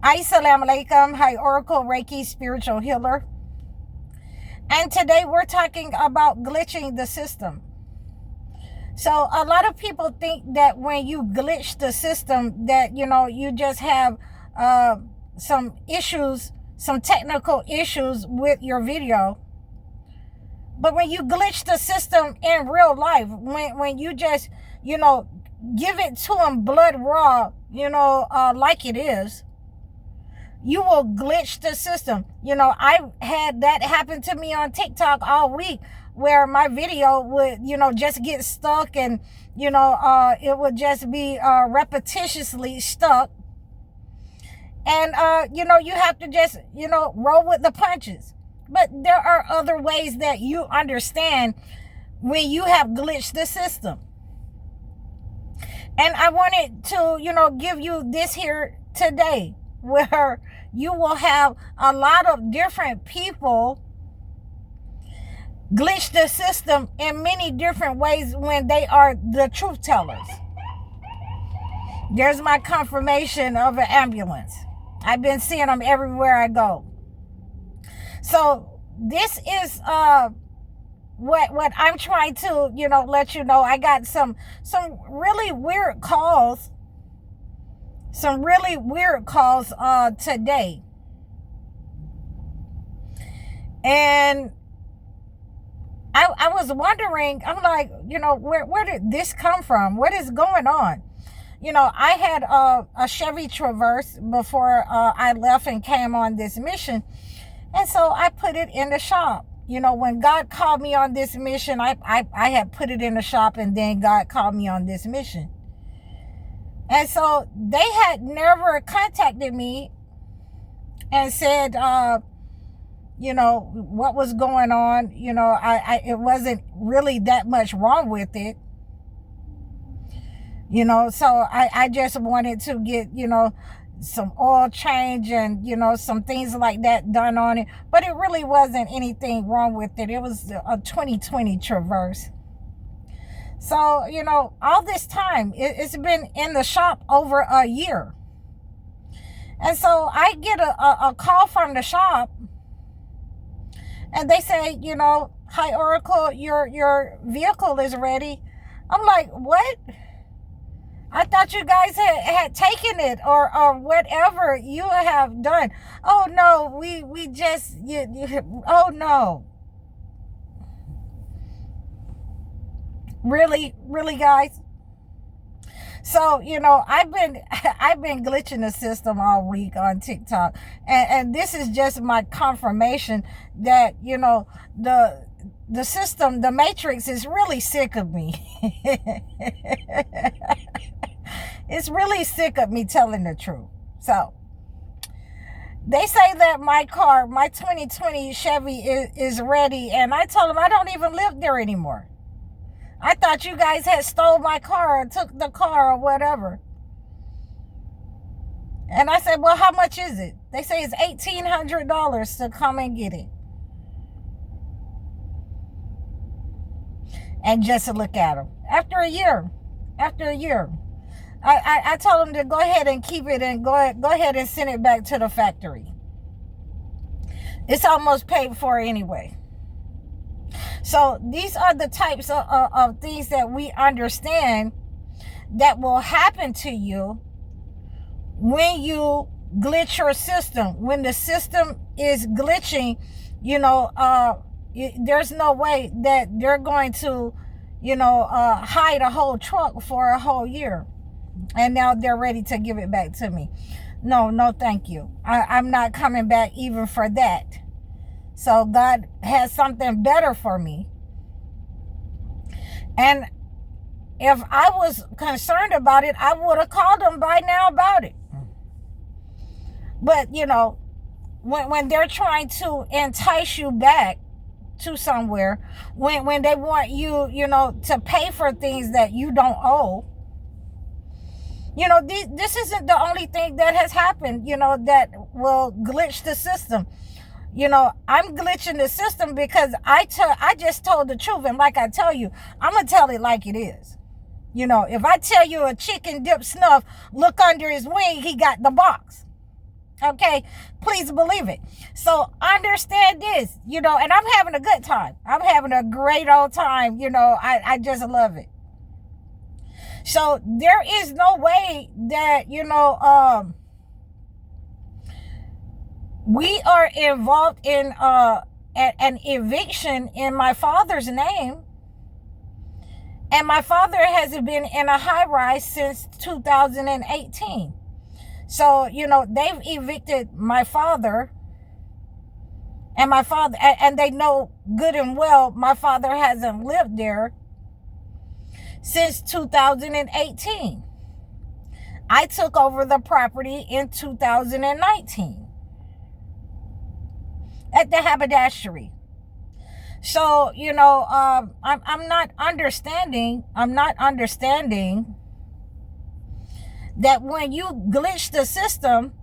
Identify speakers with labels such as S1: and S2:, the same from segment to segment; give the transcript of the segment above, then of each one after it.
S1: Assalamu alaikum. Hi, Oracle Reiki Spiritual Healer. And today we're talking about glitching the system. So a lot of people think that when you glitch the system that, you just have some issues, some technical issues with your video. But when you glitch the system in real life, when you just, give it to them blood raw, like it is, you will glitch the system. I had that happen to me on TikTok all week where my video would, just get stuck and, it would just be repetitiously stuck. And, you have to just, roll with the punches. But there are other ways that you understand when you have glitched the system. And I wanted to, give you this here today, where you will have a lot of different people glitch the system in many different ways when they are the truth tellers. There's my confirmation of an ambulance. I've been seeing them everywhere I go. So this is what I'm trying to, let you know. I got some really weird calls. Some really weird calls today. And I was wondering, I'm like, where did this come from? What is going on? I had a Chevy Traverse before I left and came on this mission. And so I put it in the shop. When God called me on this mission, I had put it in the shop, and then God called me on this mission. And so they had never contacted me and said, what was going on. It wasn't really that much wrong with it. So I just wanted to get, some oil change and, some things like that done on it. But it really wasn't anything wrong with it. It was a 2020 Traverse. So, all this time, it's been in the shop over a year. And so I get a call from the shop, and they say, hi, Oracle, your vehicle is ready. I'm like, what? I thought you guys had taken it or whatever you have done. Oh, no, we just, oh, no. Really, guys? So, I've been glitching the system all week on TikTok. And this is just my confirmation that, the system, the matrix is really sick of me. It's really sick of me telling the truth. So they say that my car, my 2020 Chevy is ready. And I told them I don't even live there anymore. I thought you guys had stole my car or took the car or whatever. And I said, well, how much is it? They say it's $1,800 to come and get it. And just to look at them. After a year. I told them to go ahead and keep it and go ahead and send it back to the factory. It's almost paid for anyway. So these are the types of things that we understand that will happen to you when you glitch your system. When the system is glitching, there's no way that they're going to, hide a whole truck for a whole year. And now they're ready to give it back to me. No, thank you. I'm not coming back even for that. So God has something better for me. And if I was concerned about it, I would have called them by now about it. But, when they're trying to entice you back to somewhere, when they want you, to pay for things that you don't owe, this isn't the only thing that has happened, that will glitch the system. I'm glitching the system because I just told the truth. And like I tell you, I'm going to tell it like it is. If I tell you a chicken dip snuff, look under his wing, he got the box. Okay, please believe it. So understand this, and I'm having a good time. I'm having a great old time. I just love it. So there is no way that, we are involved in an eviction in my father's name. And my father has been in a high rise since 2018. So, they've evicted my father, and they know good and well my father hasn't lived there since 2018. I took over the property in 2019 at the haberdashery. So, I'm not understanding that when you glitch the system,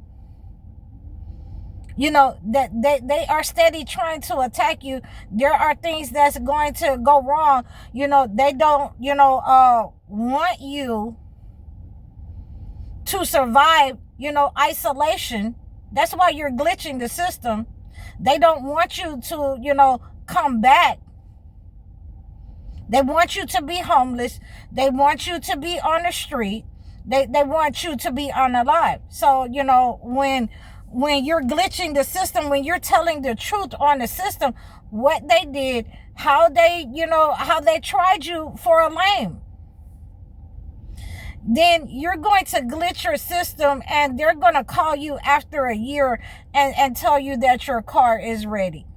S1: that they are steady trying to attack you. There are things that's going to go wrong. They don't, want you to survive, isolation. That's why you're glitching the system. They don't want you to, come back. They want you to be homeless. They want you to be on the street. They want you to be unalive. So, when you're glitching the system, when you're telling the truth on the system, what they did, how they tried you for a lame, then you're going to glitch your system, and they're going to call you after a year and tell you that your car is ready.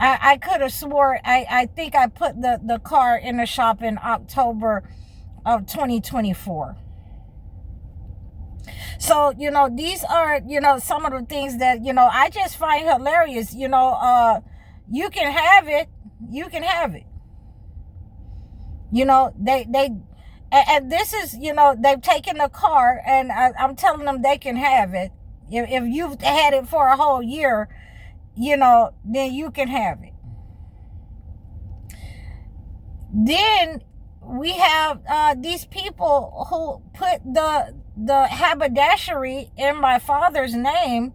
S1: I could have swore, I think I put the car in the shop in October of 2024. So, these are, some of the things that, I just find hilarious. You can have it. You can have it. And this is, they've taken the car, and I'm telling them they can have it. If you've had it for a whole year, then you can have it. Then we have these people who put the haberdashery in my father's name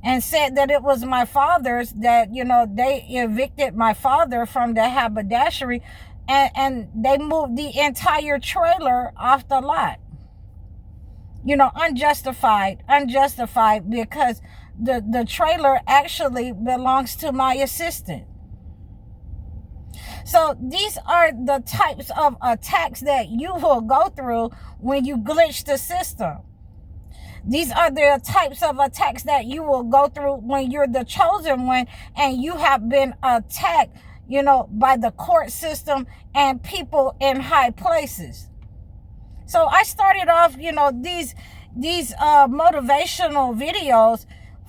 S1: and said that it was my father's, that, they evicted my father from the haberdashery, and they moved the entire trailer off the lot. Unjustified, because the trailer actually belongs to my assistant. So these are the types of attacks that you will go through when you glitch the system. These are the types of attacks that you will go through when you're the chosen one and you have been attacked, by the court system and people in high places. So I started off, these motivational videos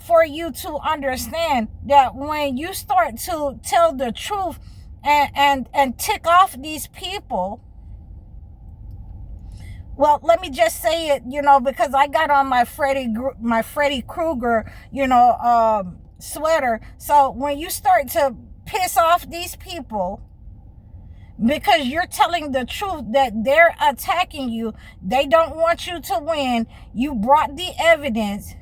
S1: for you to understand that when you start to tell the truth and tick off these people. Well, let me just say it, because I got on my Freddy Krueger, sweater. So when you start to piss off these people because you're telling the truth that they're attacking you, they don't want you to win, you brought the evidence,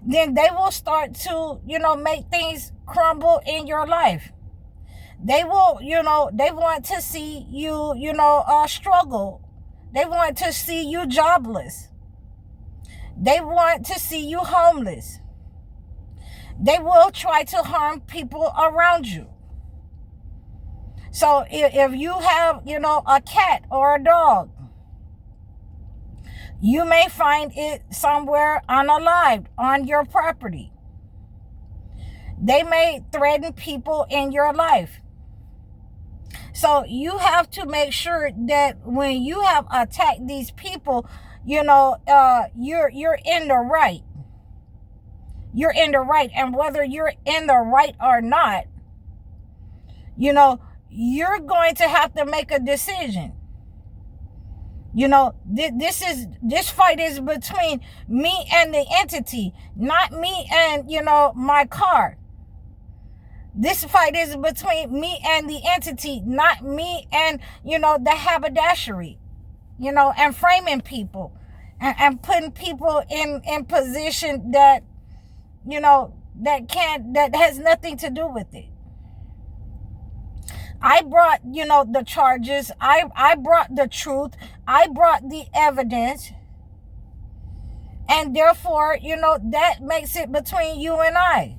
S1: then they will start to, make things crumble in your life. They will, they want to see you, struggle. They want to see you jobless. They want to see you homeless. They will try to harm people around you. So if you have, a cat or a dog, you may find it somewhere unalived on your property. They may threaten people in your life. So you have to make sure that when you have attacked these people, you're in the right. You're in the right. And whether you're in the right or not, you're going to have to make a decision. This fight is between me and the entity, not me and, my car. This fight is between me and the entity, not me and, the haberdashery, and framing people. and putting people in position that, you know, that has nothing to do with it. I brought, you know, the charges. I brought the truth. I brought the evidence. And therefore, you know, that makes it between you and I.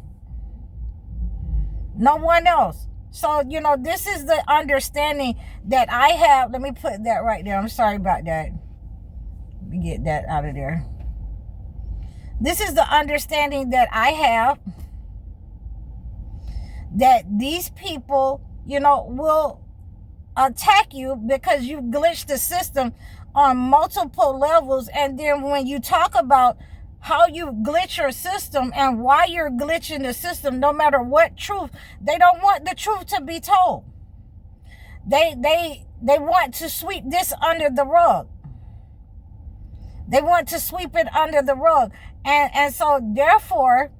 S1: No one else. So, you know, this is the understanding that I have. Let me put that right there. I'm sorry about that. Let me get that out of there. This is the understanding that I have, that these people, you know, will attack you because you glitched the system on multiple levels. And then when you talk about how you glitch your system and why you're glitching the system, no matter what truth, they don't want the truth to be told. They want to sweep this under the rug. They want to sweep it under the rug. And so therefore,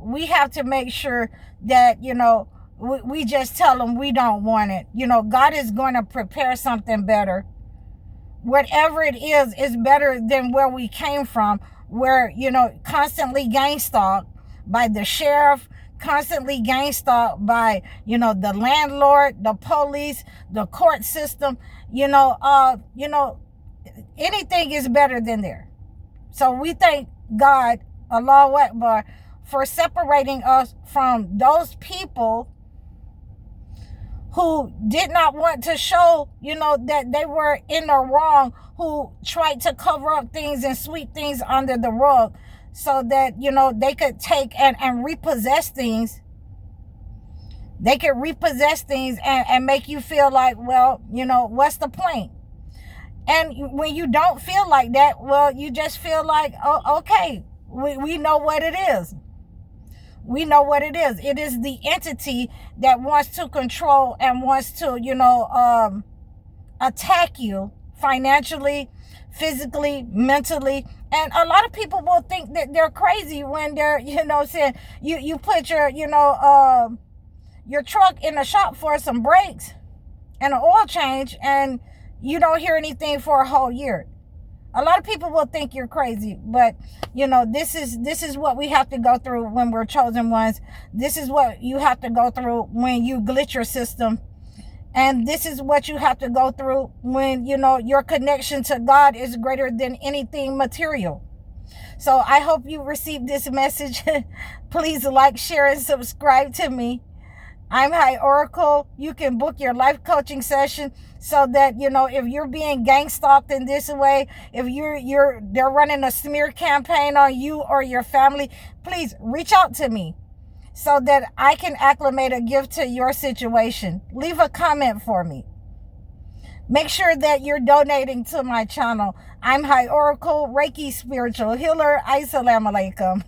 S1: we have to make sure that, you know, we just tell them we don't want it. You know, God is going to prepare something better. Whatever it is better than where we came from, where, you know, constantly gang stalked by the sheriff, constantly gang stalked by, you know, the landlord, the police, the court system. You know, anything is better than there. So we thank God, Allahu Akbar, for separating us from those people who did not want to show, you know, that they were in the wrong, who tried to cover up things and sweep things under the rug so that, you know, they could take and repossess things. They could repossess things and make you feel like, well, you know, what's the point? And when you don't feel like that, well, you just feel like, oh, okay, we know what it is. We know what it is. It is the entity that wants to control and wants to, you know, attack you financially, physically, mentally. And a lot of people will think that they're crazy when they're, you know, saying you put your, you know, your truck in the shop for some brakes and an oil change, and you don't hear anything for a whole year. A lot of people will think you're crazy, but, you know, this is what we have to go through when we're chosen ones. This is what you have to go through when you glitch your system. And this is what you have to go through when, you know, your connection to God is greater than anything material. So I hope you received this message. Please like, share, and subscribe to me. I'm High Oracle. You can book your life coaching session so that, you know, if you're being gang stalked in this way, if they're running a smear campaign on you or your family, please reach out to me so that I can acclimate a gift to your situation. Leave a comment for me. Make sure that you're donating to my channel. I'm High Oracle, Reiki Spiritual Healer. Assalamu alaikum.